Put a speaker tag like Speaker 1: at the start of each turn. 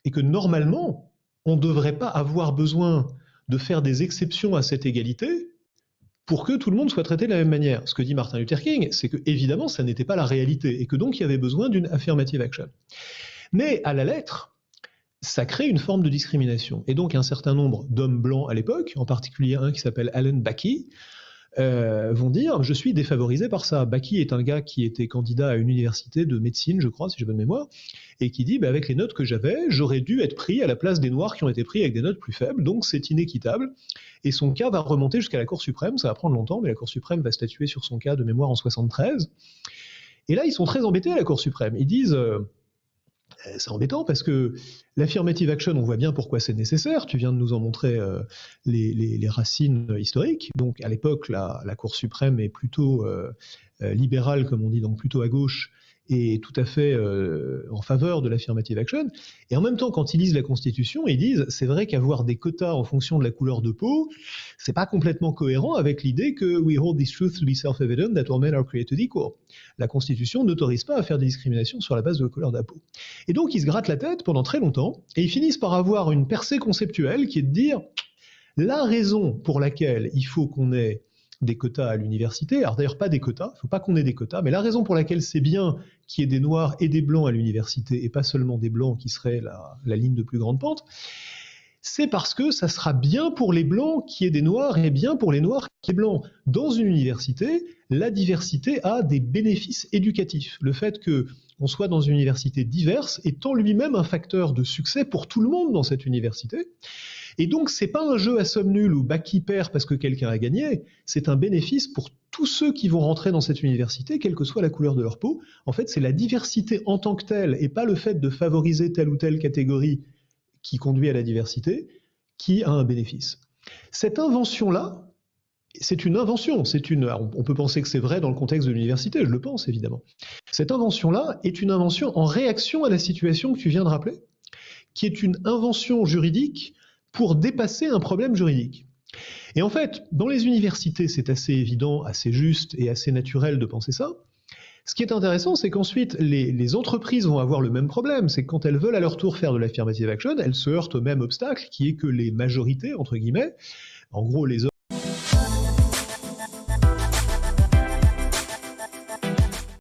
Speaker 1: et que normalement, on ne devrait pas avoir besoin de faire des exceptions à cette égalité pour que tout le monde soit traité de la même manière. Ce que dit Martin Luther King, c'est que évidemment, ça n'était pas la réalité, et que donc il y avait besoin d'une affirmative action. Mais à la lettre, ça crée une forme de discrimination. Et donc un certain nombre d'hommes blancs à l'époque, en particulier un qui s'appelle Allen Backy, vont dire je suis défavorisé par ça. Backy est un gars qui était candidat à une université de médecine, je crois, si j'ai bonne mémoire, et qui dit avec les notes que j'avais, j'aurais dû être pris à la place des Noirs qui ont été pris avec des notes plus faibles, donc c'est inéquitable. Et son cas va remonter jusqu'à la Cour suprême, ça va prendre longtemps, mais la Cour suprême va statuer sur son cas de mémoire en 73. Et là, ils sont très embêtés à la Cour suprême. Ils disent c'est embêtant parce que l'affirmative action, on voit bien pourquoi c'est nécessaire. Tu viens de nous en montrer les racines historiques. Donc à l'époque, la Cour suprême est plutôt libérale, comme on dit, donc plutôt à gauche, et tout à fait en faveur de l'affirmative action. Et en même temps, quand ils lisent la Constitution, ils disent c'est vrai qu'avoir des quotas en fonction de la couleur de peau, c'est pas complètement cohérent avec l'idée que we hold this truth to be self-evident that all men are created equal. La Constitution n'autorise pas à faire des discriminations sur la base de la couleur de la peau. Et donc ils se grattent la tête pendant très longtemps, et ils finissent par avoir une percée conceptuelle qui est de dire la raison pour laquelle il faut qu'on ait des quotas à l'université, alors d'ailleurs pas des quotas, il ne faut pas qu'on ait des quotas, mais la raison pour laquelle c'est bien qu'il y ait des noirs et des blancs à l'université, et pas seulement des blancs qui seraient la ligne de plus grande pente, c'est parce que ça sera bien pour les blancs qu'il y ait des noirs et bien pour les noirs qu'il y ait des blancs. Dans une université, la diversité a des bénéfices éducatifs. Le fait qu'on soit dans une université diverse est en lui-même un facteur de succès pour tout le monde dans cette université. Et donc, c'est pas un jeu à somme nulle où Backy perd parce que quelqu'un a gagné, c'est un bénéfice pour tous ceux qui vont rentrer dans cette université, quelle que soit la couleur de leur peau. En fait, c'est la diversité en tant que telle, et pas le fait de favoriser telle ou telle catégorie qui conduit à la diversité, qui a un bénéfice. Cette invention-là, c'est une invention. On peut penser que c'est vrai dans le contexte de l'université, je le pense évidemment. Cette invention-là est une invention en réaction à la situation que tu viens de rappeler, qui est une invention juridique pour dépasser un problème juridique. Et en fait, dans les universités, c'est assez évident, assez juste et assez naturel de penser ça. Ce qui est intéressant, c'est qu'ensuite, les entreprises vont avoir le même problème. C'est que quand elles veulent à leur tour faire de l'affirmative action, elles se heurtent au même obstacle, qui est que les majorités, entre guillemets, en gros les